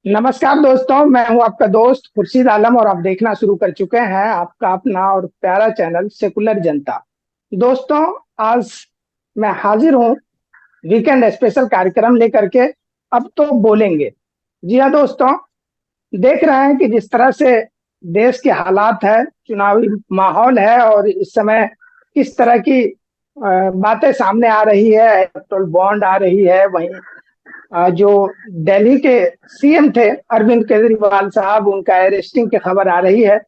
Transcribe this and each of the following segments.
नमस्कार दोस्तों, मैं हूं आपका दोस्त खुर्शीद आलम और आप देखना शुरू कर चुके हैं आपका अपना और प्यारा चैनल सेकुलर जनता। दोस्तों, आज मैं हाजिर हूं वीकेंड स्पेशल कार्यक्रम लेकर के। अब तो बोलेंगे। जी हाँ दोस्तों, देख रहे हैं कि जिस तरह से देश के हालात है, चुनावी माहौल है और इस समय किस तरह की बातें सामने आ रही है। इलेक्टोरल बॉन्ड आ रही है, वहीं जो दिल्ली के सीएम थे अरविंद केजरीवाल साहब, उनका अरेस्टिंग की खबर आ रही है।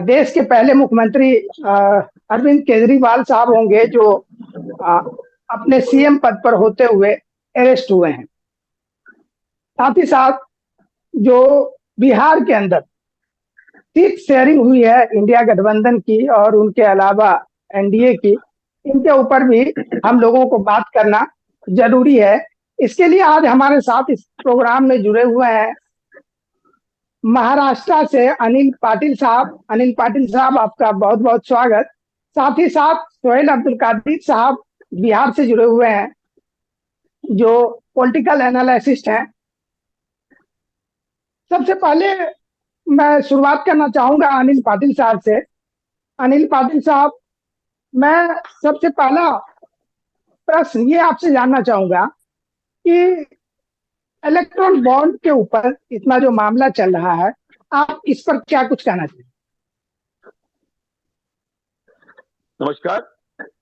देश के पहले मुख्यमंत्री अरविंद केजरीवाल साहब होंगे जो अ, अपने सीएम पद पर होते हुए अरेस्ट हुए हैं। साथ ही साथ जो बिहार के अंदर सीट शेयरिंग हुई है इंडिया गठबंधन की और उनके अलावा एनडीए की, इनके ऊपर भी हम लोगों को बात करना जरूरी है। इसके लिए आज हमारे साथ इस प्रोग्राम में जुड़े हुए हैं महाराष्ट्र से अनिल पाटिल साहब। अनिल पाटिल साहब, आपका बहुत बहुत स्वागत। साथ ही साथ सोहेल अब्दुल कादिर साहब बिहार से जुड़े हुए हैं, जो पॉलिटिकल एनालिसिस्ट हैं। सबसे पहले मैं शुरुआत करना चाहूंगा अनिल पाटिल साहब से। अनिल पाटिल साहब, मैं सबसे पहला प्रश्न ये आपसे जानना चाहूंगा कि इलेक्ट्रॉन बॉन्ड के ऊपर इतना जो मामला चल रहा है, आप इस पर क्या कुछ कहना चाहिए? नमस्कार।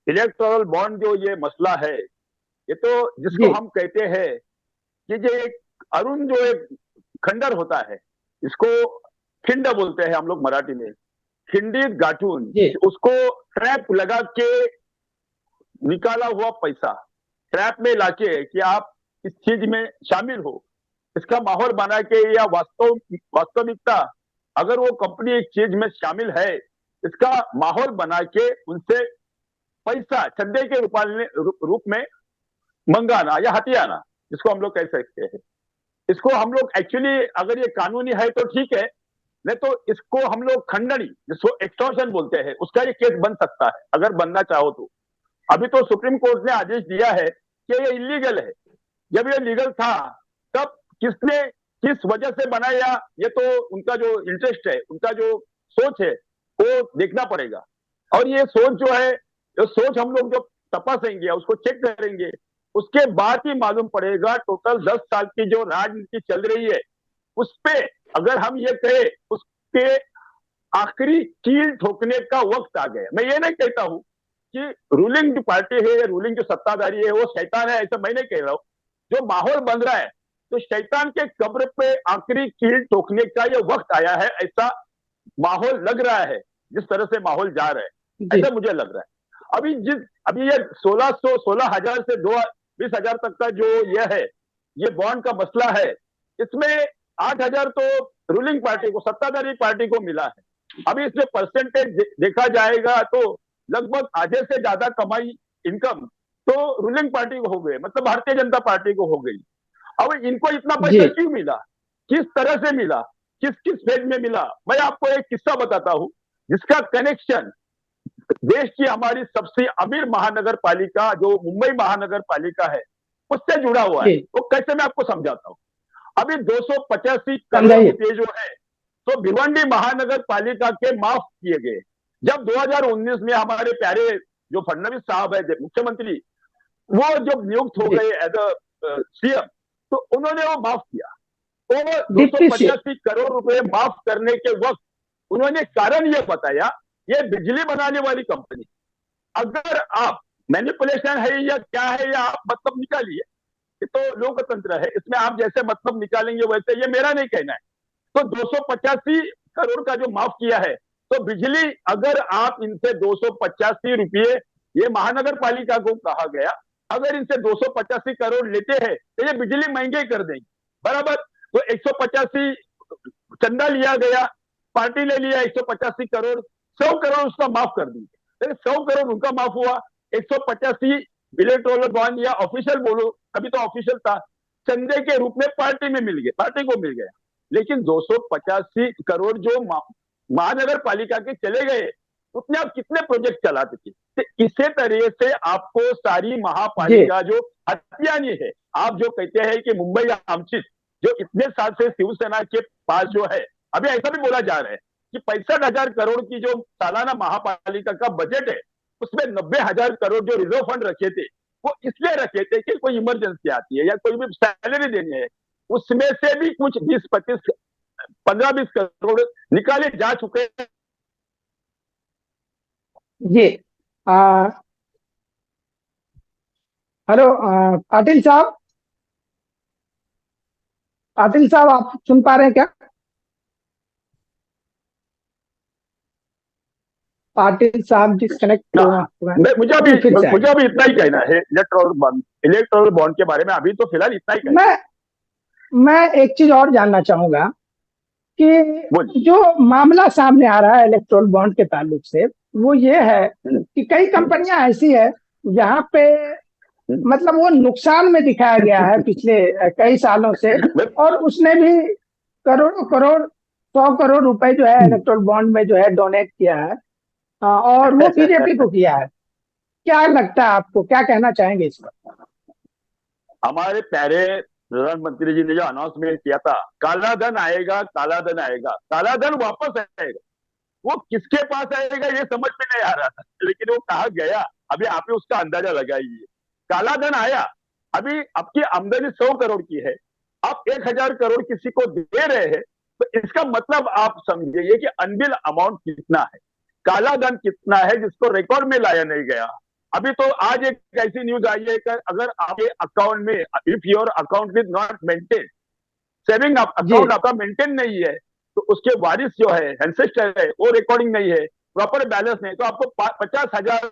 इलेक्टोरल बॉन्ड जो ये मसला है, ये तो जिसको जी हम कहते हैं कि जो एक अरुण जो एक खंडर होता है, इसको खिंड बोलते हैं हम लोग मराठी में। खिंडित गाठून, जी उसको ट्रैप लगा के निकाला हुआ पैसा ट्रैप में लाके कि आप इस चीज में शामिल हो, इसका माहौल बना के या वास्तविकता अगर वो कंपनी एक चीज में शामिल है, इसका माहौल बना के उनसे पैसा चंदे के रूप में मंगाना या हथियाना, जिसको हम लोग कह सकते हैं। इसको हम लोग एक्चुअली अगर ये कानूनी है तो ठीक है, नहीं तो इसको हम लोग खंडनी जिसको एक्सटॉर्शन बोलते हैं, उसका ये केस बन सकता है अगर बनना चाहो तो। अभी तो सुप्रीम कोर्ट ने आदेश दिया है कि ये इलीगल है। जब ये लीगल था तब किसने किस वजह से बनाया, ये तो उनका जो इंटरेस्ट है, उनका जो सोच है, वो देखना पड़ेगा। और ये सोच जो है, जो सोच हम लोग जब तपासेंगे, उसको चेक करेंगे, उसके बाद ही मालूम पड़ेगा टोटल 10 साल की जो राजनीति चल रही है उस पे अगर हम ये कहें उसके आखिरी कील ठोकने का वक्त आ गया। मैं ये नहीं कहता हूं कि रूलिंग जो पार्टी है या रूलिंग जो सत्ताधारी है वो शैतान है, ऐसा मैं नहीं कह रहा हूं। जो माहौल बन रहा है, तो शैतान के कब्र पे आखिरी कील ठोकने का ये वक्त आया है, ऐसा माहौल लग रहा है। जिस तरह से माहौल जा रहा है, जी ऐसा मुझे लग रहा है। अभी ये 1600 16,000 से 20,000 तक का जो ये है, ये बॉन्ड का मसला है, इसमें 8,000 तो रूलिंग पार्टी को, सत्ताधारी पार्टी को मिला है। अभी इसमें परसेंटेज देखा जाएगा तो लगभग आधे से ज्यादा कमाई, इनकम तो रूलिंग पार्टी को हो गए, मतलब भारतीय जनता पार्टी को हो गई। अब इनको इतना जी पैसा क्यों मिला, किस तरह से मिला, किस किस फेज में मिला? मैं आपको एक किस्सा बताता हूं जिसका कनेक्शन देश की हमारी सबसे अमीर महानगर पालिका जो मुंबई महानगर पालिका है उससे जुड़ा हुआ है। जी वो कैसे मैं आपको समझाता हूं। अभी 285 करोड़ समझाइए। रुपए जो है, तो भिवंडी महानगर पालिका के माफ किए गए। जब 2019 में हमारे प्यारे जो फडणवीस साहब है मुख्यमंत्री, वो जब नियुक्त हो जी गए एज अ सीएम, तो उन्होंने वो माफ किया। वो डिप्टी सी 285 करोड़ रुपए माफ करने के वक्त उन्होंने कारण ये बताया, ये बिजली बनाने वाली कंपनी, अगर आप मैनिपुलेशन है या क्या है, या आप मतलब निकालिए, ये तो लोकतंत्र है, इसमें आप जैसे मतलब निकालेंगे वैसे, ये मेरा नहीं कहना है। तो 285 करोड़ का जो माफ किया है, तो बिजली अगर आप इनसे 285 रुपये, ये महानगर पालिका को कहा गया, अगर इनसे 285 करोड़ लेते हैं तो ये बिजली महंगे कर देंगे, बराबर। तो 185 चंदा लिया गया, पार्टी ने लिया 185 करोड़, 100 करोड़ उसका माफ कर दिए। 100 करोड़ उनका माफ हुआ, 185 इलेक्टोरल बॉन्ड या ऑफिशियल बोलो, अभी तो ऑफिशियल था, चंदे के रूप में पार्टी में मिल गए, पार्टी को मिल गया। लेकिन 285 करोड़ जो महानगर पालिका के चले गए, उतने आप कितने प्रोजेक्ट चलाते थे? तो इसी तरह से आपको सारी जी महापालिका जो हत्यानी है, आप जो कहते हैं कि मुंबई आमची, जो इतने साल से शिवसेना के पास जो है, अभी ऐसा भी बोला जा रहा है कि 65,000 करोड़ की जो सालाना महापालिका का बजट है, उसमें 90,000 करोड़ जो रिजर्व फंड रखे थे, वो इसलिए रखे थे कि कोई इमरजेंसी आती है या कोई भी सैलरी देनी है, उसमें से भी कुछ 20-25, 15-20 करोड़ निकाले जा चुके हैं। जी। हेलो पाटिल साहब, पाटिल साहब आप सुन पा रहे हैं क्या? पाटिल साहब डिस्कनेक्ट ना, हुआ है। मुझे अभी जी फिर से आइए। मुझे अभी इतना ही कहना है इलेक्ट्रोल बॉन्ड के बारे में, अभी तो फिलहाल इतना ही कहना है। मैं एक चीज और जानना चाहूंगा बोलिए। कि जो मामला सामने आ रहा है इलेक्ट्रोल बॉन्ड के ताल्लुक से, वो ये है कि कई कंपनियां ऐसी है जहां पे मतलब वो नुकसान में दिखाया गया है पिछले कई सालों से, और उसने भी करोड़ों करोड़ 100 करोड़ रुपए जो है इलेक्ट्रोल बॉन्ड में जो है डोनेट किया है। और वो बीजेपी को किया है। क्या लगता है आपको, क्या कहना चाहेंगे इस पर? हमारे प्यारे प्रधानमंत्री जी ने जो अनाउंसमेंट किया था, काला धन आएगा, काला धन आएगा, काला धन वापस आएगा, वो किसके पास आएगा ये समझ में नहीं आ रहा था, लेकिन वो कहा गया। अभी आप ही उसका अंदाजा लगाइए। काला धन आया। अभी आपकी आमदनी 100 करोड़ की है, आप 1,000 करोड़ किसी को दे रहे हैं, तो इसका मतलब आप समझिए कि अनबिल अमाउंट कितना है, काला धन कितना है जिसको रिकॉर्ड में लाया नहीं गया। अभी तो आज एक ऐसी न्यूज आई है कि अगर आपके अकाउंट में, if your account is not maintain, saving जी अकाउंट आपका मेंटेन नहीं है, तो उसके वारिस जो है, एंसेस्टर है, वो रिकॉर्डिंग नहीं है, प्रॉपर बैलेंस नहीं, तो आपको 50,000।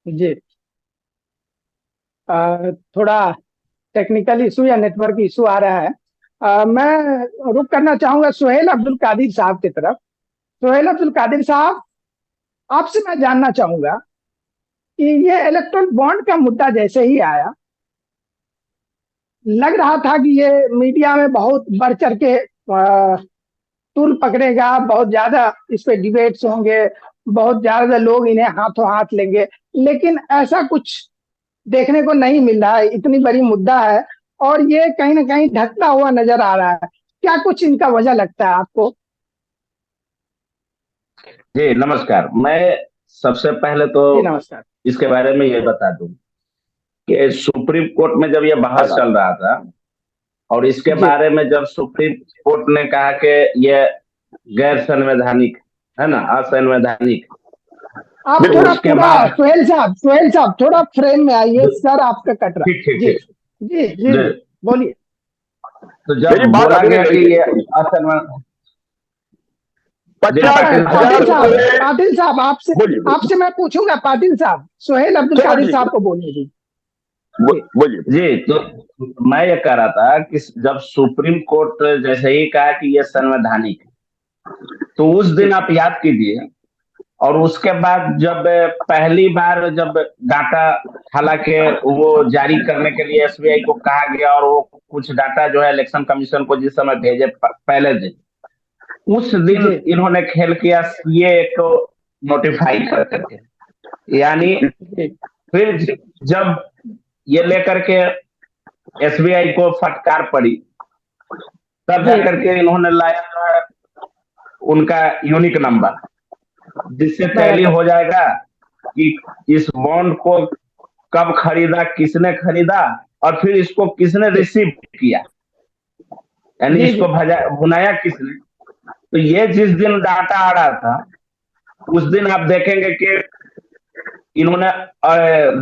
जी। थोड़ा टेक्निकल इशू या नेटवर्क इशू आ रहा है। मैं रुक करना चाहूंगा सुहेल अब्दुल कादिर साहब की तरफ। सुहेल अब्दुल कादिर साहब, आपसे मैं जानना चाहूंगा कि ये इलेक्ट्रॉन बॉन्ड का मुद्दा जैसे ही आया, लग रहा था कि ये मीडिया में बहुत बढ़ चढ़ के तूल पकड़ेगा, बहुत ज्यादा इस पे डिबेट्स होंगे, बहुत ज्यादा लोग इन्हें हाथों हाथ लेंगे। लेकिन ऐसा कुछ देखने को नहीं मिल रहा है। इतनी बड़ी मुद्दा है और ये कहीं ना कहीं ढकता हुआ नजर आ रहा है। क्या कुछ इनका वजह लगता है आपको? जी नमस्कार। मैं सबसे पहले तो जी नमस्कार। इसके बारे में ये बता दूं कि सुप्रीम कोर्ट में जब ये बहस चल रहा था और इसके जी, बारे में जब सुप्रीम कोर्ट ने कहा कि ये गैर संवैधानिक है ना, असंवैधानिक, आप तो थोड़ा उसके पूरा बाद सुहेल साहब थोड़ा फ्रेम में आइए, सर आपका कट रहा। ठीक ठीक जी ठीक। जी जी जी, जी, बोलिए। तो जब मेरी बात बोला अभी गया नहीं कि गई ये थोड़ी। असंवैधानिक। जी पचास पाटिल हजार पाटिल साहब, साहब, रुपए पाटिल साहब आपसे बोलिए, आपसे मैं पूछूंगा। पाटिल साहब, सुहेल अब्दुल चलो कादिर ठीक है, साहब को बोलिए जी। जी बोलिए। जी तो मैं ये कह रहा था कि जब सुप्रीम कोर्ट जैसे ही कहा कि ये संवैधानिक है, तो उस दिन जी आप याद कीजिए, और उसके बाद जब पहली बार जब डाटा, हालांकि वो जारी करने के लिए एसबीआई को कहा गया और वो कुछ डाटा जो है इलेक्शन कमीशन को जिस समय भेजे पहले दिन, उस दिन जी इन्होंने खेल किया सीए को नोटिफाई कर करके। यानी जी फिर जब ये लेकर के एसबीआई को फटकार पड़ी, तब जी जाकर के इन्होंने लाया जो है उनका यूनिक नंबर, जिससे टैली बराबर। हो जाएगा कि इस बॉन्ड को कब खरीदा, किसने खरीदा, और फिर इसको किसने जी रिसीव किया, यानी जी इसको जी भुनाया किसने। तो ये जिस दिन डाटा आ रहा था, उस दिन आप देखेंगे कि इन्होंने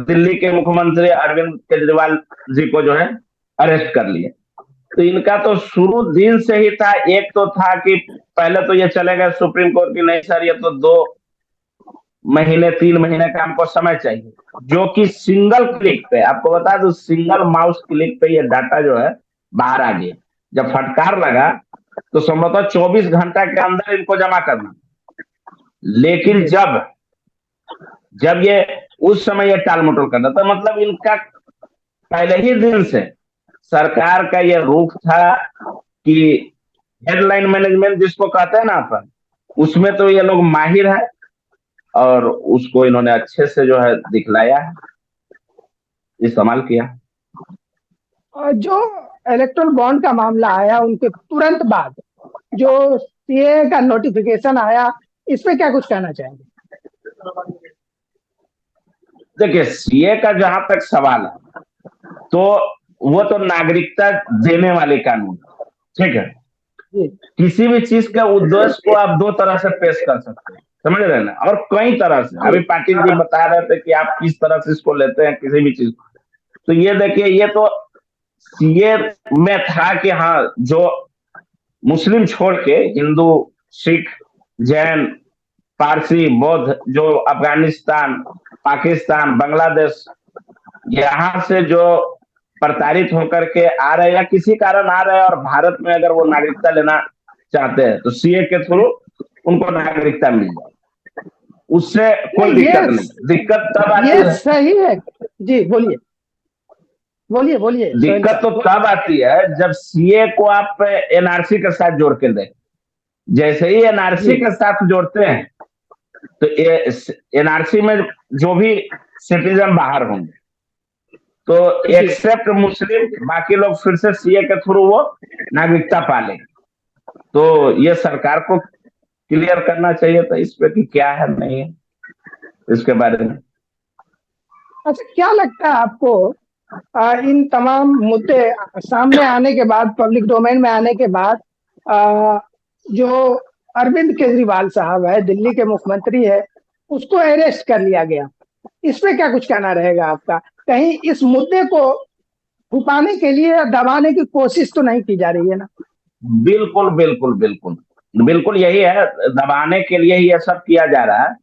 दिल्ली के मुख्यमंत्री अरविंद केजरीवाल जी को जो है अरेस्ट कर लिया। तो इनका तो शुरू दिन से ही था। एक तो था कि पहले तो ये चले गए सुप्रीम कोर्ट की, नहीं सर ये तो 2 महीने 3 महीने का हमको समय चाहिए, जो कि सिंगल क्लिक पे, आपको बता दो, सिंगल माउस क्लिक पे ये डाटा जो है बाहर आ गया। जब फटकार लगा तो संभवतः 24 घंटा के अंदर इनको जमा करना। लेकिन जी जब जब ये उस समय ये टाल मटोल करता, तो मतलब इनका पहले ही दिन से सरकार का ये रुख था कि हेडलाइन मैनेजमेंट जिसको कहते हैं ना अपन, उसमें तो ये लोग माहिर है, और उसको इन्होंने अच्छे से जो है दिखलाया, इस्तेमाल किया। जो इलेक्ट्रल बॉन्ड का मामला आया उनके तुरंत बाद जो सीए का नोटिफिकेशन आया, इस पे क्या कुछ कहना चाहेंगे? देखिए, सीए का जहां तक सवाल है, तो वो तो नागरिकता देने वाले कानून, ठीक है। जी किसी भी चीज के उद्देश्य को आप दो तरह से पेश कर सकते हैं, समझ रहे हैं ना, और कई तरह से। जी अभी पाटिल जी बता रहे थे कि आप किस तरह से इसको लेते हैं, किसी भी चीज को। तो ये देखिए, ये तो सीए में था कि हाँ, जो मुस्लिम छोड़ के हिंदू, सिख, जैन, पारसी, बौद्ध, जो अफगानिस्तान, पाकिस्तान, बांग्लादेश, यहाँ से जो प्रताड़ित होकर के आ रहे हैं या किसी कारण आ रहे हैं और भारत में अगर वो नागरिकता लेना चाहते हैं, तो सीए के थ्रू उनको नागरिकता मिल जाए, उससे कोई नहीं, दिक्कत नहीं। दिक्कत तब आती ये है, सही है। जी बोलिए, बोलिए बोलिए सोहेल दिक्कत तो साहब। तब आती है जब सीए को आप एनआरसी के साथ जोड़ के दें। जैसे ही एनआरसी जी के साथ जोड़ते हैं, तो एनआरसी में जो भी सिटीजन बाहर होंगे, तो जी एक्सेप्ट मुस्लिम, बाकी लोग फिर से सीए के थ्रू वो नागरिकता पा लेंगे। तो ये सरकार को क्लियर करना चाहिए था इस पे कि क्या है नहीं है इसके बारे में। अच्छा, क्या लगता है आपको, इन तमाम मुद्दे सामने आने के बाद, पब्लिक डोमेन में आने के बाद, आ, जो अरविंद केजरीवाल साहब है, दिल्ली के मुख्यमंत्री है, उसको अरेस्ट कर लिया गया, इस पे क्या कुछ कहना रहेगा आपका? कहीं इस मुद्दे को छुपाने के लिए या दबाने की कोशिश तो नहीं की जा रही है ना? बिल्कुल बिल्कुल बिल्कुल, बिल्कुल यही है, दबाने के लिए ही ये सब किया जा रहा है।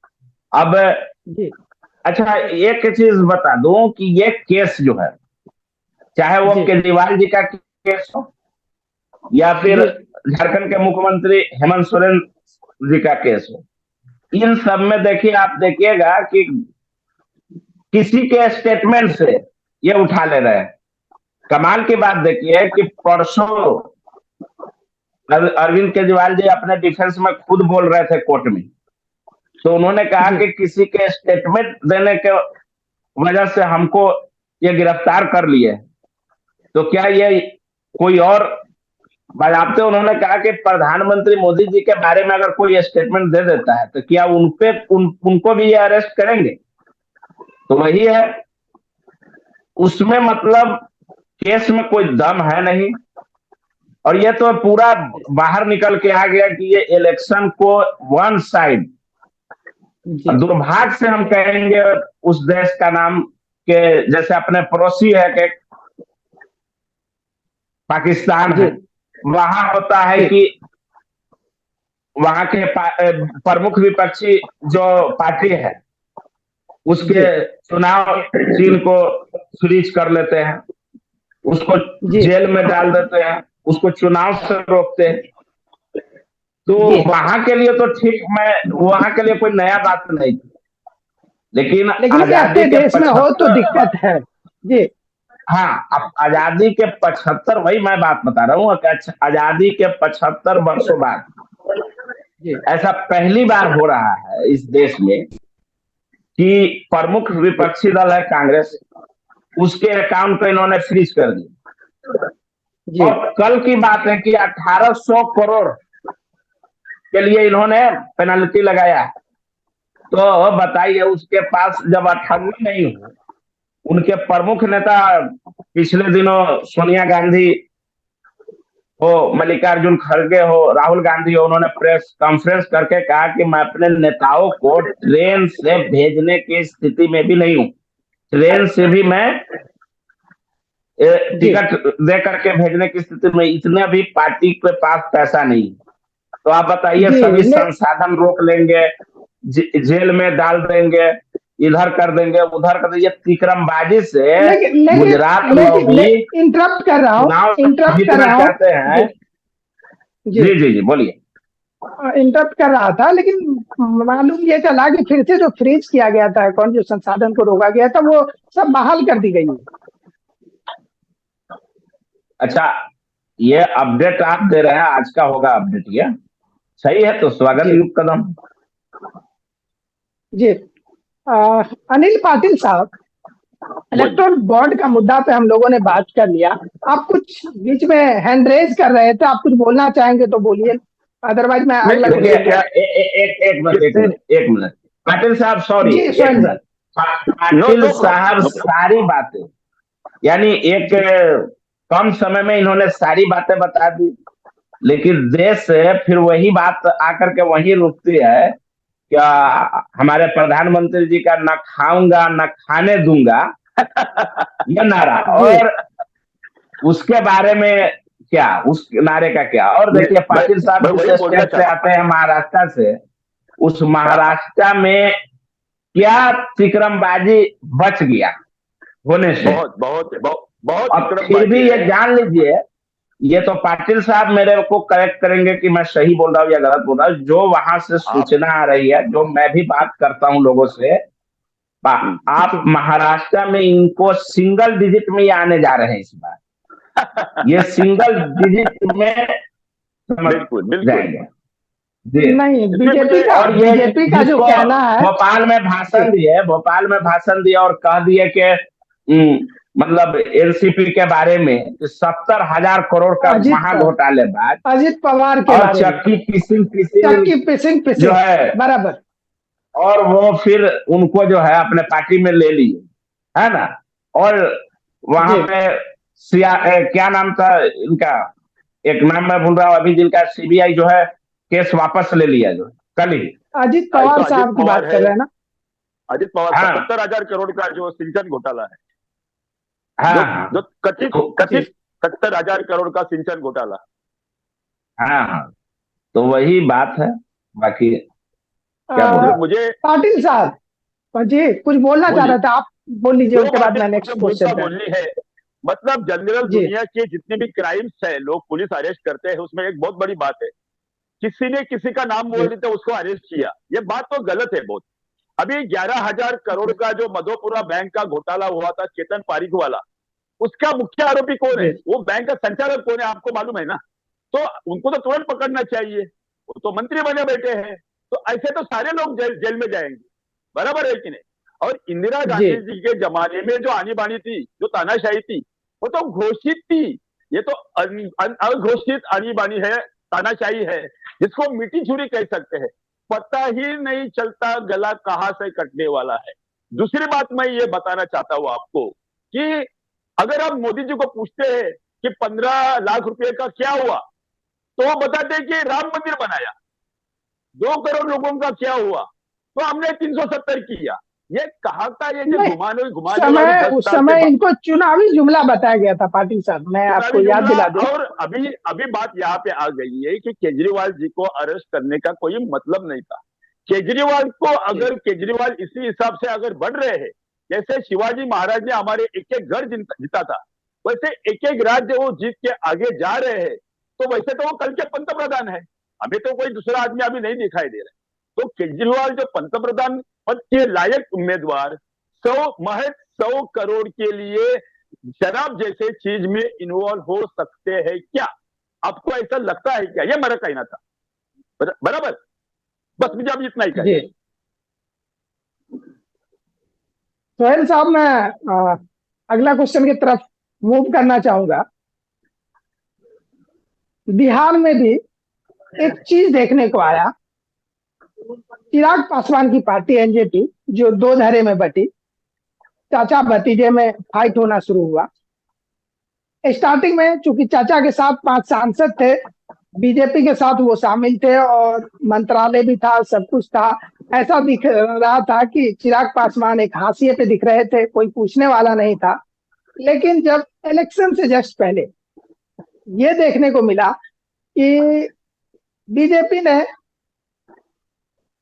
अब जी अच्छा, एक चीज बता दूं कि ये केस जो है, चाहे वो जी केजरीवाल जी का केस हो या फिर जी झारखंड के मुख्यमंत्री हेमंत सोरेन जी का केस हो, इन सब में देखिए, आप देखिएगा कि किसी के स्टेटमेंट से ये उठा ले रहे हैं। कमाल की बात देखिए कि परसों अरविंद केजरीवाल जी अपने डिफेंस में खुद बोल रहे थे कोर्ट में। तो उन्होंने कहा जी कि किसी के स्टेटमेंट देने के वजह से हमको ये गिरफ्तार कर लिए, तो क्या ये कोई और बाजाबते, उन्होंने कहा कि प्रधानमंत्री मोदी जी के बारे में अगर कोई स्टेटमेंट दे देता है, तो क्या उनको भी ये अरेस्ट करेंगे? तो वही है, उसमें मतलब केस में कोई दम है नहीं। और ये तो पूरा बाहर निकल के आ गया कि ये इलेक्शन को वन साइड, जी दुर्भाग्य से हम कहेंगे उस देश का नाम के, जैसे अपने पड़ोसी है कि पाकिस्तान जी है, वहां होता है जी कि वहां के प्रमुख विपक्षी जो पार्टी है, उसके जी चुनाव चिन्ह को फ्रीज कर लेते हैं, उसको जी जेल में डाल देते हैं, उसको चुनाव से रोकते हैं। तो जी वहां के लिए तो ठीक, मैं वहां के लिए कोई नया बात नहीं थी, लेकिन लेकिन ये आजादी अपने के देश में हो तो 75, दिक्कत है। जी हाँ, अब आजादी के 75, वही मैं बात बता रहा हूँ कि आजादी के 75 वर्षों बाद जी ऐसा पहली बार हो रहा है इस देश में कि प्रमुख विपक्षी दल है कांग्रेस, उसके अकाउंट को इन्होंने फ्रीज कर दिया। जी और कल की बात है कि 1800 करोड़ के लिए इन्होंने पेनल्टी लगाया। तो बताइए, उसके पास जब 98 नहीं हो, उनके प्रमुख नेता पिछले दिनों सोनिया गांधी हो, मल्लिकार्जुन खड़गे हो, राहुल गांधी हो, उन्होंने प्रेस कॉन्फ्रेंस करके कहा कि मैं अपने नेताओं को ट्रेन से भेजने की स्थिति में भी नहीं हूं, ट्रेन से भी मैं जी टिकट दे करके भेजने की स्थिति में, इतने भी पार्टी के पास पैसा नहीं। तो आप बताइए, जी सभी संसाधन रोक लेंगे, जेल में डाल देंगे, इधर कर देंगे, उधर कर देंगे, तिकरमबाजी से लेकिन गुजरात लेकिन लोग भी इंटरप्ट कर रहा हूँ, चुनाव इंटरप्ट कर जीतना रहा हूँ। चाहते हैं। जी जी जी जी जी, बोलिए। इंटरप्ट कर रहा था, लेकिन मालूम ये चला कि फिर से जो फ्रीज किया गया था, कौन जो संसाधन को रोका गया था, वो सब बहाल कर दी गई है। अच्छा, ये अपडेट आप दे रहे हैं, आज का होगा अपडेट, ये सही है, तो स्वागत जी युक्त कदम। जी अनिल पाटिल साहब, इलेक्टोरल बॉन्ड का मुद्दा पे हम लोगों ने बात कर लिया। आप कुछ बीच में हैंड रेज कर रहे थे, आप कुछ बोलना चाहेंगे तो बोलिए, अदरवाइज मैं अगला देखिए क्वेश्चन। एक मिनट पाटिल साहब, सॉरी, जी एक स्वयं sir. Minute. No Patil no साहब प्रॉब्लम। सारी बातें, यानी एक कम समय में इन्होंने सारी बातें बता दी, लेकिन देश से फिर वही बात आकर के वही रुकती है, क्या हमारे प्रधानमंत्री जी का न खाऊंगा न खाने दूंगा, ये नारा, जी और उसके बारे में क्या, उस नारे का क्या। और देखिए पाटिल साहब मैं जिस वही बोलना स्टेट से चाहता आते हैं, महाराष्ट्र से, उस महाराष्ट्र में क्या तिकरमबाजी बच गया होने हूं। से। बहुत बहुत बहुत बहुत और फिर भी विक्रमबाजी ये है। जान लीजिए, ये तो पाटिल साहब मेरे को करेक्ट करेंगे कि मैं सही बोल रहा हूँ या गलत बोल रहा हूँ, जो वहां से आप सूचना आ रही है, जो मैं भी बात करता हूँ लोगों से, हम्म, आप महाराष्ट्र में इनको सिंगल डिजिट में ये आने जा रहे हैं इस बार, ये सिंगल डिजिट में समझ बिल्कुल बिल्कुल। जाएंगे जी। नहीं, इसमें मुझे और ये बीजेपी का जो जिसको कहना है। जी भोपाल में भाषण दिए और कह दिए कि मतलब एनसीपी के बारे में 70,000 करोड़ का अजित महाघोटालेबाज, अजित पवार के और बारे में, चक्की पिसिंग पिसिंग चक्की पिसिंग जो पिसिंग है, बराबर। और वो फिर उनको जो है अपने पार्टी में ले लिए, है ना। और वहां जी पे क्या नाम था इनका, एक नाम मैं भूल रहा हूँ अभी, जिनका सीबीआई जो है केस वापस ले लिया, जो कल ही। अजित एक तो पवार अजित साहब की पवार बात कर है। रहे हैं ना। अजित पवार हाँ 70,000 करोड़ का जो सिंचन घोटाला है, जो हाँ हाँ। जो कथित तो जी कथित 70,000 करोड़ का सिंचन घोटाला। हाँ हाँ, तो वही बात है, बाकी क्या अ, बोले। तो मुझे पाटिल साहब जी कुछ बोलना चाह रहे बोलिए। थे आप, बोल लीजिए, दो उसके बाद बातें मैं मुझे नेक्स्ट मुद्दा क्वेश्चन पे। बोलनी है। मतलब जनरल जी दुनिया के जितने भी क्राइम्स है, लोग पुलिस अरेस्ट करते हैं, उसमें एक बहुत बड़ी बात है, किसी ने किसी का नाम बोल जी दिया तो उसको अरेस्ट किया। ये बात तो गलत है बहुत। अभी 11,000 करोड़ का जो मधोपुरा बैंक का घोटाला हुआ था, चेतन पारिक वाला, उसका मुख्य आरोपी कौन है? जी वो बैंक का संचालक कौन है आपको मालूम है ना? तो उनको तो तुरंत पकड़ना चाहिए। वो तो मंत्री बने बैठे हैं। तो ऐसे तो सारे लोग जेल में जाएंगे। बराबर है कि नहीं? और इंदिरा जी गांधी जी के जमाने में जो आनी बानी थी, जो तानाशाही थी, वो तो घोषित थी। ये तो अघोषित आनी बानी है, तानाशाही है, जिसको मीठी छुरी कह सकते हैं। पता ही नहीं चलता गला कहां से कटने वाला है। दूसरी बात मैं ये बताना चाहता हूं आपको कि अगर आप मोदी जी को पूछते हैं कि 15 लाख रुपए का क्या हुआ, तो वो बताते हैं कि राम मंदिर बनाया। 2 करोड़ लोगों का क्या हुआ, तो हमने 370 किया। ये कहा था, ये जो नहीं, घुमाने वाली दस उस साल से समय इनको चुनावी जुमला बताया गया था पाटिल साहब, मैं चुनावी आपको याद जुमला। दिला दूं। और अभी अभी बात यहाँ पे आ गई है कि केजरीवाल जी को अरेस्ट करने का कोई मतलब नहीं था। केजरीवाल को, जी अगर केजरीवाल इसी हिसाब से अगर बढ़ रहे हैं, जैसे शिवाजी महाराज ने हमारे एक एक घर जीता था, वैसे एक एक राज्य वो जीत के आगे जा रहे हैं, तो वैसे तो वो कल के पंतप्रधान है। हमें तो कोई दूसरा आदमी अभी नहीं दिखाई दे रहा है। तो केजरीवाल जो पंतप्रधान पद के लायक उम्मीदवार, 100 करोड़ के लिए शराब जैसे चीज में इन्वॉल्व हो सकते हैं क्या? आपको ऐसा लगता है क्या? ये मेरा कहना था। बराबर। बस मुझे अब इतना ही जी कहना। सोहेल साहब, मैं अगला क्वेश्चन की तरफ मूव करना चाहूंगा। बिहार में भी एक चीज देखने को आया। चिराग पासवान की पार्टी एनजेपी, जो दो धड़े में बटी, चाचा भतीजे में फाइट होना शुरू हुआ। स्टार्टिंग में चूंकि चाचा के साथ 5 सांसद थे, बीजेपी के साथ वो शामिल थे और मंत्रालय भी था, सब कुछ था। ऐसा दिख रहा था कि चिराग पासवान एक हाशिए पे दिख रहे थे, कोई पूछने वाला नहीं था। लेकिन जब इलेक्शन से जस्ट पहले ये देखने को मिला कि बीजेपी ने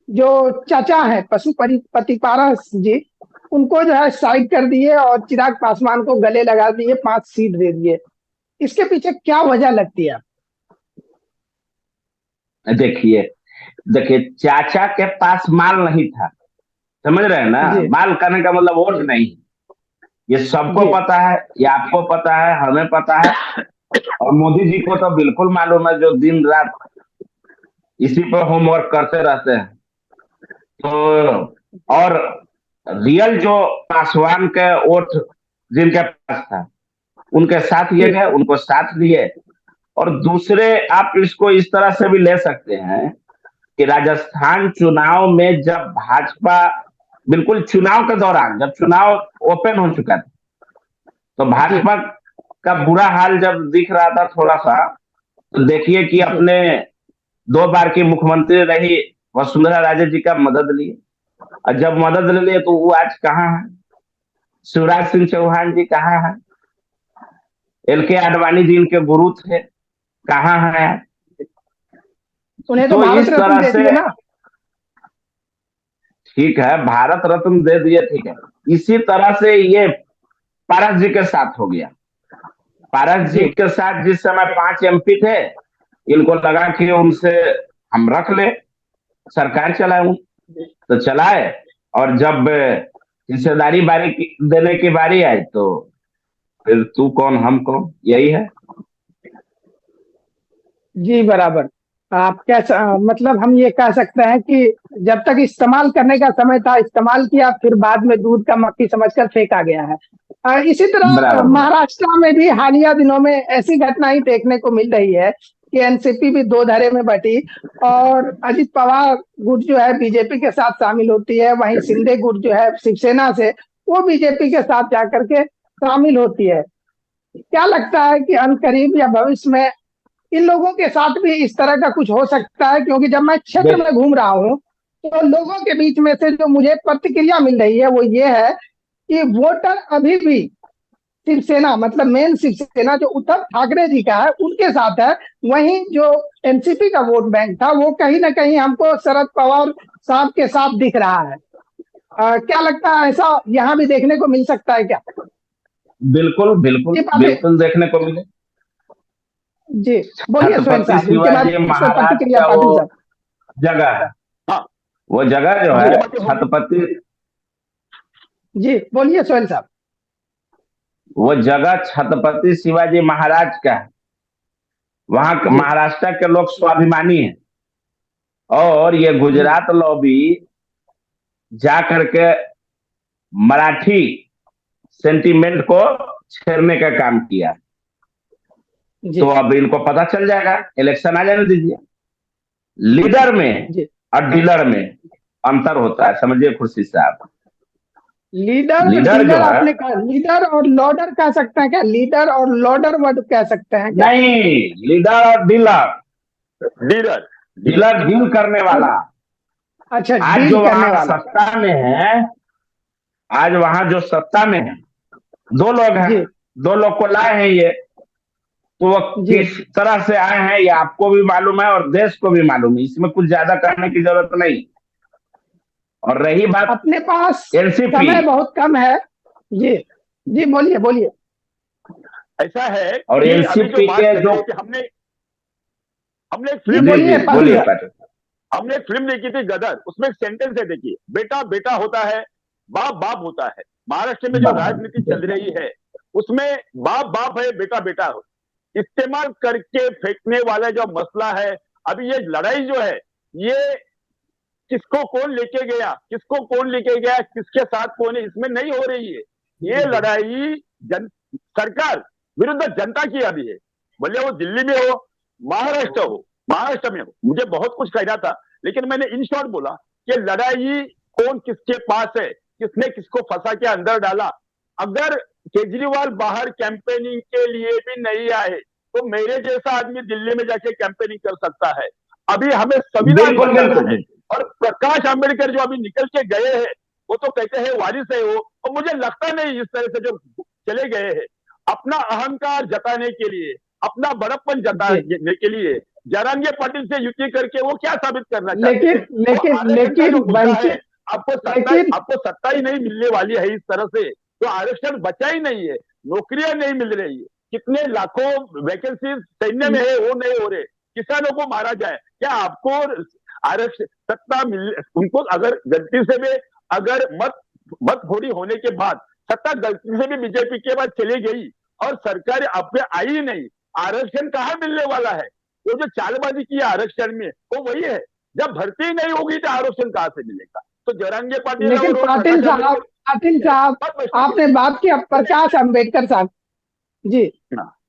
जो चाचा है पशुपति पारस जी, उनको जो है साइड कर दिए और चिराग पासवान को गले लगा दिए, 5 सीट दे दिए। इसके पीछे क्या वजह लगती है? देखिए देखिए, चाचा के पास माल नहीं था, समझ रहे हैं ना। जी माल करने का मतलब वोट नहीं, ये सबको जी पता है, ये आपको पता है, हमें पता है, और मोदी जी को तो बिल्कुल मालूम है, जो दिन रात इसी पर होमवर्क करते रहते हैं। तो और रियल जो पासवान के वोट जिनके पास था उनके साथ ये गए, उनको साथ लिए। और दूसरे आप इसको इस तरह से भी ले सकते हैं कि राजस्थान चुनाव में जब भाजपा, बिल्कुल चुनाव के दौरान जब चुनाव ओपन हो चुका था, तो जी भाजपा का बुरा हाल जब दिख रहा था थोड़ा सा, तो देखिए कि जी अपने 2 बार की मुख्यमंत्री रही वसुंधरा राजे जी का मदद लिए, और जब मदद ले लिए तो वो आज कहाँ है? शिवराज सिंह चौहान जी कहाँ है? LK आडवाणी जी इनके गुरु थे, कहाँ है? उन्हें तो तो भारत इस रत्न तरह दे से दिए ना। ठीक है, भारत रत्न दे दिए, ठीक है। इसी तरह से ये पारस जी के साथ हो गया। पारस जी जी के साथ जिस समय 5 MP थे, इनको लगा कि उनसे हम रख ले, सरकार चलाऊं, तो चलाए। और जब हिस्सेदारी देने की बारी आई तो फिर तू कौन हम कौन, यही है। जी बराबर। आप मतलब हम ये कह सकते हैं कि जब तक इस्तेमाल करने का समय था इस्तेमाल किया, फिर बाद में दूध का मक्खी समझकर फेंका गया है। इसी तरह बराबर बराबर। महाराष्ट्र में भी हालिया दिनों में ऐसी घटनाएं देखने को मिल रही है कि एनसीपी भी दो धड़े में बटी और अजित पवार गुट जो है बीजेपी के साथ शामिल होती है, वहीं शिंदे गुट जो है शिवसेना से वो बीजेपी के साथ जाकर के शामिल होती है। क्या लगता है कि अनकरीब या भविष्य में इन लोगों के साथ भी इस तरह का कुछ हो सकता है? क्योंकि जब मैं क्षेत्र देख, में घूम रहा हूँ तो लोगों के बीच में से जो मुझे प्रतिक्रिया मिल रही है वो ये है कि वोटर अभी भी शिवसेना मतलब मेन शिवसेना जो उद्धव ठाकरे जी का है उनके साथ है। वहीं जो एनसीपी का वोट बैंक था वो कहीं ना कहीं हमको शरद पवार साहब के साथ दिख रहा है। क्या लगता है ऐसा यहाँ भी देखने को मिल सकता है क्या? बिल्कुल बिल्कुल जी पाटिल बिल्कुल देखने को मिले। जी, बोलिए सोहेल छत्रपति साहब, उनके बाद शिवाजी उस पर महाराज प्रतिक्रिया का वो पाटिल साहब। जगह है, हाँ वो जगह जो जी है मुख्यमंत्री होंगे। छत्रपति, जी बोलिए सोहेल साहब। वो जगह छत्रपति शिवाजी महाराज का है। वहां जी महाराष्ट्र के लोग स्वाभिमानी हैं, और ये जी गुजरात लॉबी जा करके मराठी सेंटीमेंट को छेड़ने का काम किया। जी तो अब इनको पता चल जाएगा, इलेक्शन आ जाने दीजिए। लीडर में जी। और डीलर में अंतर होता है, समझिए खुर्शीद साहब। लीडर और लीडर जो डीलर है, आपने कहा, लीडर और लॉडर कह सकते हैं क्या? लीडर और लॉडर वर्ड कह सकते हैं क्या? नहीं, लीडर और dealer. Dealer dealer dealer deal करने वाला। अच्छा, आज डील जो करने वहां वाला। सत्ता में है, आज वहां जो सत्ता में है, 2 लोग हैं, जी 2 लोग को लाए हैं ये। तो वो जी। किस तरह से आए हैं ये आपको भी मालूम है और देश को भी मालूम है, इसमें कुछ ज्यादा करने की जरूरत नहीं। और रही बात अपने पास एनसीपी, समय बहुत कम है। जी जी बोलिए बोलिए। ऐसा है और कि अभी जो एनसीपी बात के चल जो, रही है कि हमने हमने एक जी फिल्म जी देखी जी बोलिए थी पाटिल बोलिए साहब। पाटिल। हमने एक फिल्म देखी थी गदर। उसमें एक सेंटेंस है, देखिए, बेटा बेटा होता है, बाप बाप होता है। महाराष्ट्र में जो राजनीति चल रही है उसमें बाप बाप है, बेटा बेटा हो, इस्तेमाल करके फेंकने वाला जो मसला है। अभी ये लड़ाई जो है, ये किसको कौन लेके गया, किसको कौन लेके गया, किसके साथ कौन है, इसमें नहीं हो रही है। ये लड़ाई सरकार विरुद्ध जनता की अभी है। भले वो दिल्ली में हो, महाराष्ट्र में हो, मुझे बहुत कुछ कहना था, लेकिन मैंने इन शॉर्ट बोला कि लड़ाई कौन किसके पास है, किसने किसको फंसा के अंदर डाला। अगर केजरीवाल बाहर कैंपेनिंग के लिए भी नहीं आए तो मेरे जैसा आदमी दिल्ली में जाके कैंपेनिंग कर सकता है। अभी हमें संविधान बिल्कुल बचाना बिल्कुल है। बिल्कुल। और प्रकाश आंबेडकर जो अभी निकल के गए हैं, वो तो कहते हैं वारिस है वो, और मुझे लगता नहीं इस तरह से जो चले गए हैं अपना अहंकार जताने के लिए, अपना बड़प्पन जी जताने के लिए, जरांगे पाटिल से युति करके वो क्या साबित करना चाहते हैं? लेकिन वो लेकिन आरक्षण का जो लेकिन मुद्दा है, वंचित लेकिन आपको सत्ता ही नहीं मिलने वाली है इस तरह से, तो आरक्षण बचा ही नहीं है, नौकरियां नहीं मिल रही है, कितने लाखों वैकेंसी सैन्य में है वो नहीं हो रहे, किसानों को मारा जाए। क्या आपको आरक्षण सत्ता मिल, उनको अगर गलती से भी अगर मत फोड़ी होने के बाद सत्ता गलती से भी बीजेपी के बाद चली गई और सरकार अब पे आई ही नहीं, आरक्षण कहाँ मिलने वाला है? वो जो चालबाजी की आरक्षण में वो वही है, जब भर्ती नहीं होगी तो आरक्षण कहाँ से मिलेगा? तो जरांगे पाटिल लेकिन और पाटिल प्रकाश साहब आंबेडकर पाटिल साहब, बात मैं आपने बात किया प्रकाश अंबेडकर साहब। जी।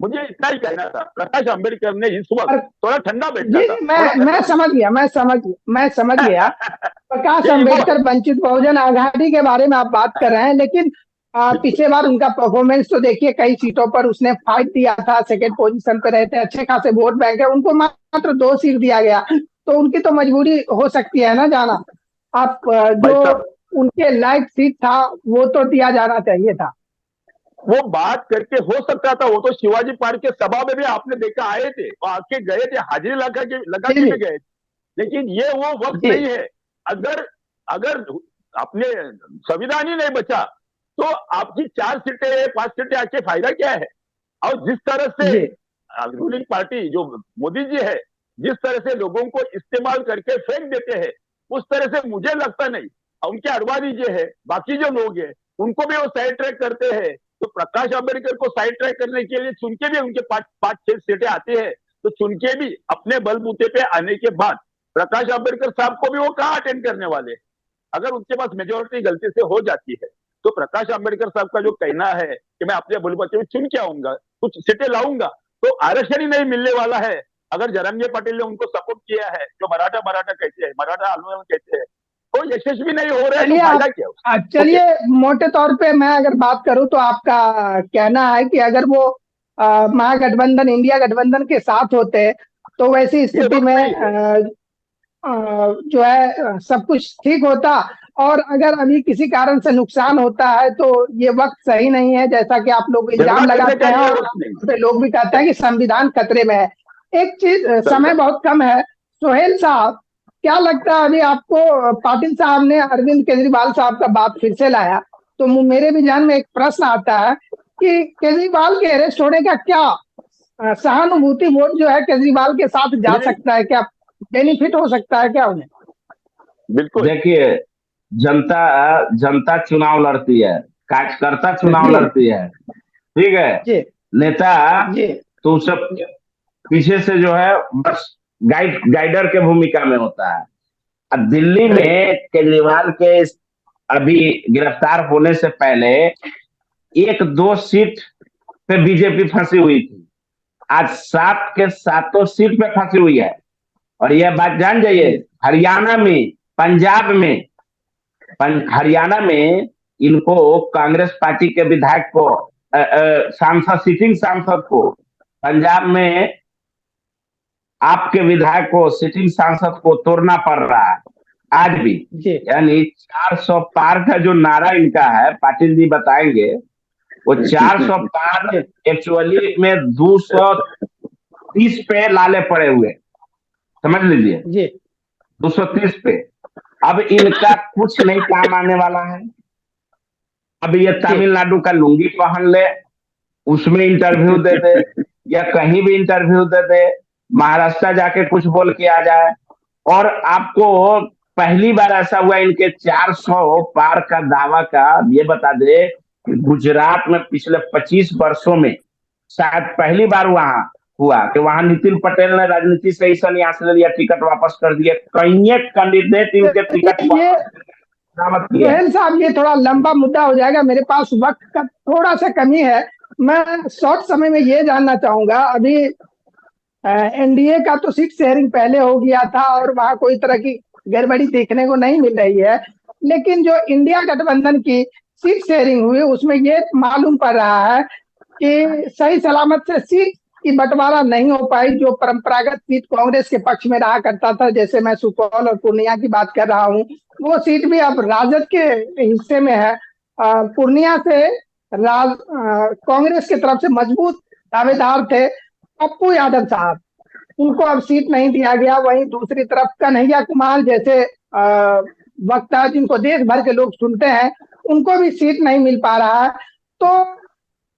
मुझे इतना ही कहना था, प्रकाश अंबेडकर ने इस वक्त और थोड़ा ठंडा बैठना जी था, जी, थोड़ा मैं ठंडा समझ गया, मैं समझ गया। प्रकाश ये ईगो है। अंबेडकर वंचित बहुजन आघाड़ी के बारे में आप बात कर रहे हैं, लेकिन बिल्कुल। पिछले बार उनका परफॉर्मेंस तो देखिए, कई सीटों पर उसने फाइट दिया था, सेकंड पोजीशन पे रहते, अच्छे खासे वोट बैंक है, उनको मात्र 2 सीट दिया गया, तो उनकी तो मजबूरी हो सकती है ना जाना। आप भाई जो साहब, उनके लायक सीट था वो तो दिया जाना चाहिए था। वो बात करके हो सकता था, वो तो शिवाजी पार्क के सभा में भी आपने देखा आए थे, वो आके गए थे, हाजिरी लगा जी के जी भी गए थे। लेकिन ये वो वक्त जी नहीं है। अगर अगर अपने संविधान ही नहीं बचा तो आपकी 4 सीटें 5 सीटें आके फायदा क्या है? और जिस तरह से जी रूलिंग पार्टी जो मोदी जी है, जिस तरह से लोगों को इस्तेमाल करके फेंक देते हैं, उस तरह से मुझे लगता नहीं। उनके अडवाणी जो है, बाकी जो लोग हैं, उनको भी वो साइड ट्रैक करते हैं। तो प्रकाश अम्बेडकर को साइड ट्रैक करने के लिए चुन के भी उनके 5 6 सीटें आती है, तो चुन के भी अपने बलबूते पे आने के बाद प्रकाश अम्बेडकर साहब को भी वो कहाँ अटेंड करने वाले? अगर उनके पास मेजोरिटी गलती से हो जाती है, तो प्रकाश अम्बेडकर साहब का जो कहना है कि मैं अपने बलबूते पे चुन के आऊंगा, कुछ सीटें लाऊंगा, तो आरक्षण ही नहीं मिलने वाला है। अगर जरंगे पाटिल ने उनको सपोर्ट किया है, जो मराठा मराठा कहते हैं, मराठा आंदोलन कहते हैं, तो यशस्वी नहीं हो रहे हैं, तो चलिए फायदा आप, क्या उसका? ओके। चलिए मोटे तौर पे मैं अगर बात करूं तो आपका कहना है कि अगर वो महागठबंधन, इंडिया गठबंधन के साथ होते तो वैसी ये स्थिति वक्त में नहीं है। जो है सब कुछ ठीक होता। और अगर अभी किसी कारण से नुकसान होता है तो ये वक्त सही नहीं है, जैसा कि आप लोग झगड़ा इल्जाम करने लगाते का हैं, ये और वक्त नहीं आमतौर पे लोग भी कहते है। हैं कि संविधान खतरे में है। एक चीज, सही समय बात। बहुत कम है, सोहेल साहब, क्या लगता है अभी आपको? पाटिल साहब ने अरविंद केजरीवाल साहब का बात फिर से लाया, तो मेरे भी ध्यान में एक प्रश्न आता है कि केजरीवाल के अरेस्ट होने का क्या सहानुभूति वोट जो है केजरीवाल के साथ जा मीनिंग। सकता है क्या? बेनिफिट हो सकता है क्या उन्हें? बिल्कुल। देखिए, जनता जनता चुनाव लड़ती है, कार्यकर्ता चुनाव जी लड़ती है, ठीक है। जी नेता जी तो सब पीछे से जो है बस गाइडर के भूमिका में होता है। अब दिल्ली जी में केजरीवाल के अभी गिरफ्तार होने से पहले 1 2 सीट पे बीजेपी फंसी हुई थी। आज 7 के 7 सीट पे फंसी हुई है। और यह बात जान जाइए, जी हरियाणा में, पंजाब में, हरियाणा में इनको कांग्रेस पार्टी के विधायक को, सांसद, सिटिंग सांसद को, पंजाब में आपके विधायक को, सिटिंग सांसद को तोड़ना पड़ रहा है आज भी। जी यानी 400 पार का जो नारा इनका है, पाटिल जी बताएंगे, वो 400 पार जी एक्चुअली में 230 पे लाले पड़े हुए, समझ लीजिए, जी 230 पे। अब इनका कुछ नहीं काम आने वाला है। अब ये जी तमिलनाडु का लुंगी पहन ले, उसमें इंटरव्यू दे दे, या कहीं भी इंटरव्यू दे दे, महाराष्ट्र जाके कुछ बोल के आ जाए। और आपको पहली बार ऐसा हुआ इनके 400 पार का दावा का, ये बता दे कि गुजरात में पिछले 25 वर्षों में शायद पहली बार वहां हुआ कि वहां नितिन पटेल ने राजनीति से ही संन्यास ले लिया, टिकट वापस कर दिया, कई एक कैंडिडेट इनके टिकट चलिए ये, वापस बरामद किया है। सोहेल साहब, ये थोड़ा लंबा मुद्दा हो जाएगा, मेरे पास वक्त का थोड़ा सा कमी है। मैं शॉर्ट समय में ये जानना चाहूंगा, अभी एनडीए का तो सीट शेयरिंग पहले हो गया था और वहां कोई तरह की गड़बड़ी देखने को नहीं मिल रही है, लेकिन जो इंडिया गठबंधन की सीट शेयरिंग हुई उसमें ये मालूम पड़ रहा है कि सही सलामत से सीट की बंटवारा नहीं हो पाई। जो परंपरागत सीट कांग्रेस के पक्ष में रहा करता था, जैसे मैं सुपौल और पूर्णिया की बात कर रहा हूँ, वो सीट भी अब राजद के हिस्से में है। पूर्णिया से कांग्रेस की तरफ से मजबूत दावेदार थे पप्पू यादव साहब, उनको अब सीट नहीं दिया गया। वहीं दूसरी तरफ कन्हैया कुमार जैसे वक्ता जिनको देश भर के लोग सुनते हैं, उनको भी सीट नहीं मिल पा रहा है। तो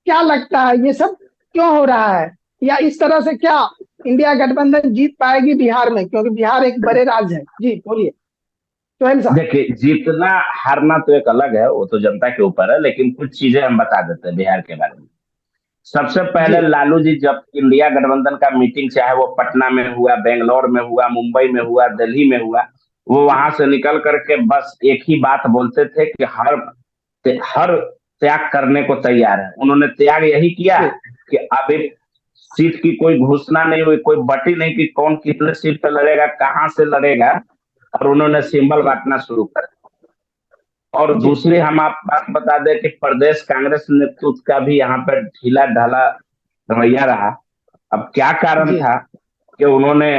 क्या लगता है ये सब क्यों हो रहा है, या इस तरह से क्या इंडिया गठबंधन जीत पाएगी बिहार में, क्योंकि बिहार एक बड़े राज्य है? जी बोलिए सोहेल साहब। देखिए, जीतना हारना तो एक अलग है, वो तो जनता के ऊपर है, लेकिन कुछ चीजें हम बता देते हैं बिहार के बारे में। सबसे जी पहले लालू जी जब इंडिया गठबंधन का मीटिंग, चाहे वो पटना में हुआ, बेंगलोर में हुआ, मुंबई में हुआ, दिल्ली में हुआ, वो वहां से निकल करके बस एक ही बात बोलते थे कि हर हर त्याग करने को तैयार है। उन्होंने त्याग यही किया कि अभी सीट की कोई घोषणा नहीं हुई, कोई बटी नहीं कि कौन कितने सीट पर लड़ेगा, कहां से लड़ेगा, और उन्होंने सिंबल बांटना शुरू कर दिया। और दूसरी हम आप बात बता दें कि प्रदेश कांग्रेस नेतृत्व का भी यहाँ पर ढीला ढाला रवैया रहा। अब क्या कारण था कि उन्होंने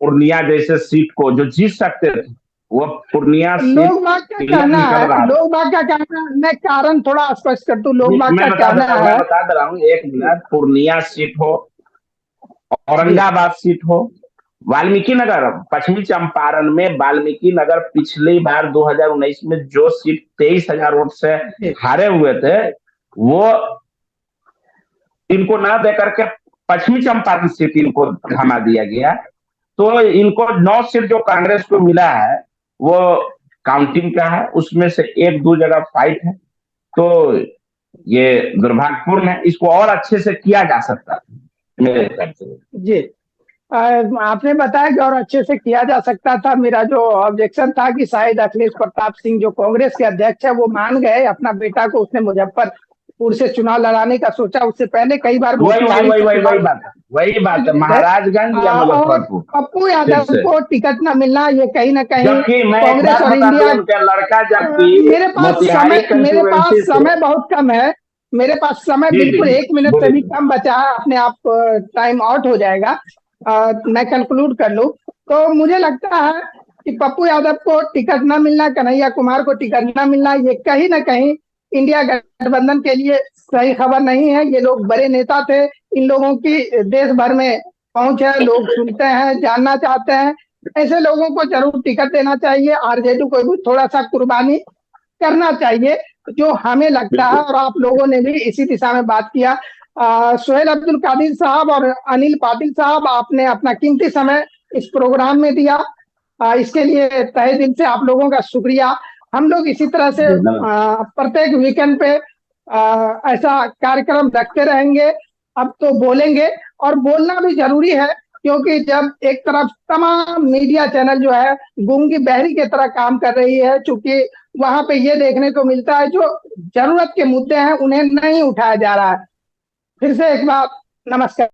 पूर्णिया जैसे सीट को जो जीत सकते थे, वो पूर्णिया लोग बाग का कहना निकल है, रहा था। लोग बाग का कहना, मैं कारण थोड़ा स्पष्ट कर दूं, लोग बाग मैं का कहना मैं है। बता दे रहा हूँ, एक मिनट। पूर्णिया सीट हो, औरंगाबाद सीट हो, वाल्मीकि नगर, पश्चिमी चंपारण में वाल्मीकि नगर पिछली बार 2019 में जो सीट 23,000 वोट से हारे हुए थे, वो इनको ना देकर के पश्चिमी चंपारण सीट इनको थमा दिया गया। तो इनको 9 सीट जो कांग्रेस को मिला है वो काउंटिंग का है, उसमें से 1-2 जगह फाइट है। तो ये दुर्भाग्यपूर्ण है, इसको और अच्छे से किया जा सकता है मेरे हिसाब से। जी, आपने बताया कि और अच्छे से किया जा सकता था। मेरा जो ऑब्जेक्शन था कि शायद अखिलेश प्रताप सिंह जो कांग्रेस के अध्यक्ष है वो मान गए, अपना बेटा को उसने मुजफ्फरपुर से चुनाव लड़ाने का सोचा। उससे पहले कई बार वही वही मोतिहारी वही से वही चुनाव वही बात है, वही बात है, थे। महाराजगंज या और मुजफ्फरपुर पप्पू फिर यादव से। को टिकट न मिलना, ये कहीं ना कहीं जबकि मैं एक कांग्रेस बात और बता दूं, इंडिया। उनका लड़का जबकि मोतिहारी मेरे पास कंस्टिट्यूएंसी से। समय बहुत कम है। मेरे पास समय जी जी बिल्कुल जी, 1 मिनट से भी बोलिए। कम बचा है, अपने आप टाइम आउट हो जाएगा। मैं कंक्लूड कर लूं तो मुझे लगता है कि पप्पू यादव को टिकट न मिलना, कन्हैया कुमार को टिकट न मिलना, ये कहीं ना कहीं इंडिया गठबंधन के लिए सही खबर नहीं है। ये लोग बड़े नेता थे, इन लोगों की देश भर में पहुंच है, लोग सुनते हैं, जानना चाहते हैं। ऐसे लोगों को जरूर टिकट देना चाहिए, आरजेडी को भी थोड़ा सा कुर्बानी करना चाहिए, जो हमें लगता है। बिल्कुल और आप लोगों ने भी इसी दिशा में बात किया। सोहेल अब्दुल कादिर साहब और अनिल पाटिल साहब, आपने अपना कीमती समय इस प्रोग्राम में दिया, इसके लिए तहे दिल से आप लोगों का शुक्रिया। हम लोग इसी तरह से प्रत्येक वीकेंड पे ऐसा कार्यक्रम रखते रहेंगे। अब तो बोलेंगे, और बोलना भी जरूरी है, क्योंकि जब एक तरफ तमाम मीडिया चैनल जो है गूंगी बहरी की तरह काम कर रही है, चूंकि वहां पे ये देखने को मिलता है जो जरूरत के मुद्दे हैं उन्हें नहीं उठाया जा रहा है। फिर से एक बार नमस्कार।